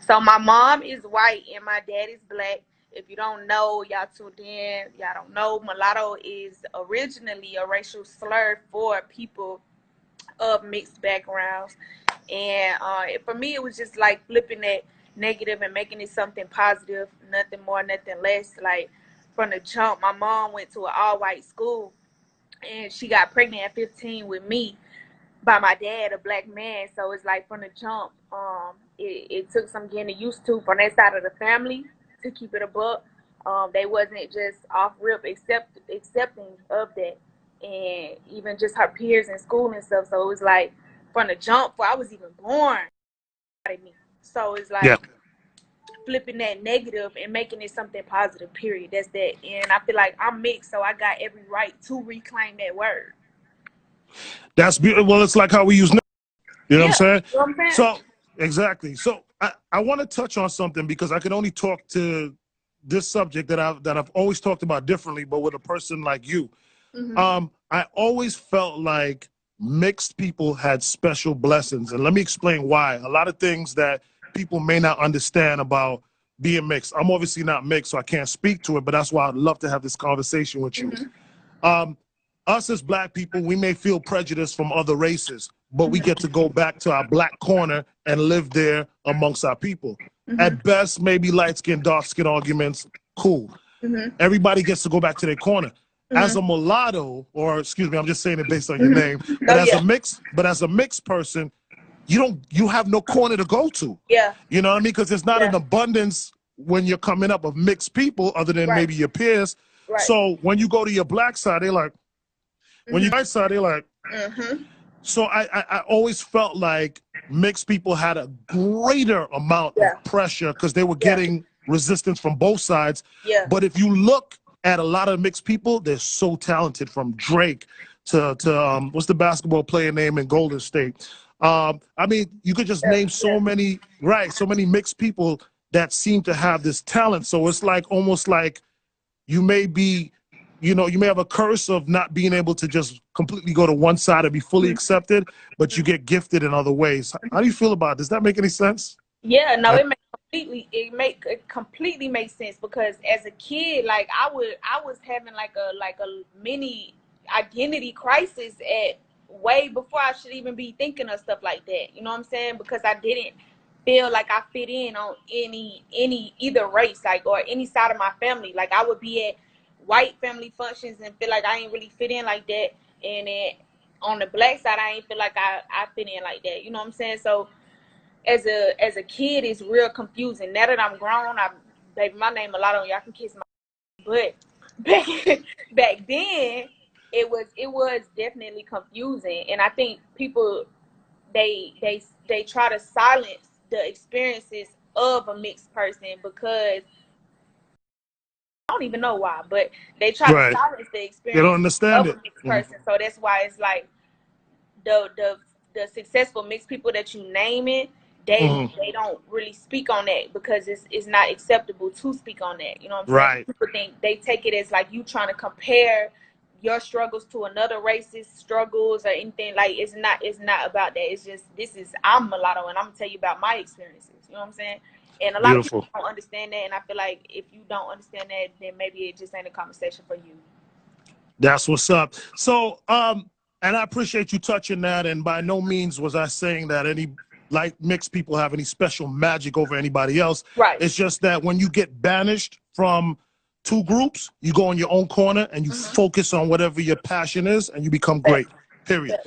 So my mom is white and my dad is black. If you don't know, y'all tuned in, y'all don't know, mulatto is originally a racial slur for people of mixed backgrounds. And for me, it was just like flipping that negative and making it something positive, nothing more, nothing less. Like from the jump, my mom went to an all-white school, and she got pregnant at 15 with me by my dad, a black man. So it's like from the jump, it took some getting used to from that side of the family to keep it a buck. They wasn't just off rip accepting of that, and even just her peers in school and stuff. So it was like from the jump before I was even born. So it's Yeah. like flipping that negative and making it something positive. Period. That's that. And I feel like I'm mixed, so I got every right to reclaim that word. That's beautiful. Well, it's like how we use. You know what I'm Yeah, saying? you know what I'm saying? So exactly. So I want to touch on something because I can only talk to this subject that I've always talked about differently, but with a person like you. I always felt like mixed people had special blessings, and let me explain why. A lot of things that people may not understand about being mixed. I'm obviously not mixed, so I can't speak to it, but that's why I'd love to have this conversation with you. Us as black people, we may feel prejudice from other races, but we get to go back to our black corner and live there amongst our people. At best, maybe light skin, dark skin arguments, cool. Everybody gets to go back to their corner. As a mulatto, or excuse me, I'm just saying it based on your name, but as a mixed person, you have no corner to go to. Yeah. You know what I mean? Because there's not an abundance when you're coming up of mixed people other than maybe your peers. So when you go to your black side, they're like, when you white side, they're like, so I always felt like mixed people had a greater amount of pressure because they were getting resistance from both sides. But if you look at a lot of mixed people, they're so talented, from Drake to what's the basketball player name in Golden State? I mean, you could just name so many, so many mixed people that seem to have this talent. So it's like almost like you may be, you know, you may have a curse of not being able to just completely go to one side and be fully accepted, but you get gifted in other ways. How do you feel about it? Does that make any sense? Yeah, no, it completely makes sense, because as a kid, like I was having like a mini identity crisis at way before I should even be thinking of stuff like that. You know what I'm saying? Because I didn't feel like I fit in on either race, like, or any side of my family. Like I would be at white family functions and feel like I ain't really fit in like that, and then on the black side I ain't feel like I fit in like that. You know what I'm saying? So as a kid, it's real confusing. Now that I'm grown, baby, my name Mulatto, y'all can kiss my. But back then, it was definitely confusing, and I think people they try to silence the experiences of a mixed person, because I don't even know why, but they try to silence the They don't experience understand of it. a mixed person. So that's why it's like the successful mixed people that you name it, they don't really speak on that, because it's not acceptable to speak on that. You know what I'm saying? People think, they take it as like you trying to compare your struggles to another race's struggles or anything. Like it's not about that. It's just, I'm mulatto, and I'm gonna tell you about my experiences. You know what I'm saying? And a lot of people don't understand that, and I feel like if you don't understand that, then maybe it just ain't a conversation for you. That's what's up. So and I appreciate you touching that, and by no means was I saying that any like mixed people have any special magic over anybody else. It's just that when you get banished from two groups, you go in your own corner and you focus on whatever your passion is, and you become great. Period.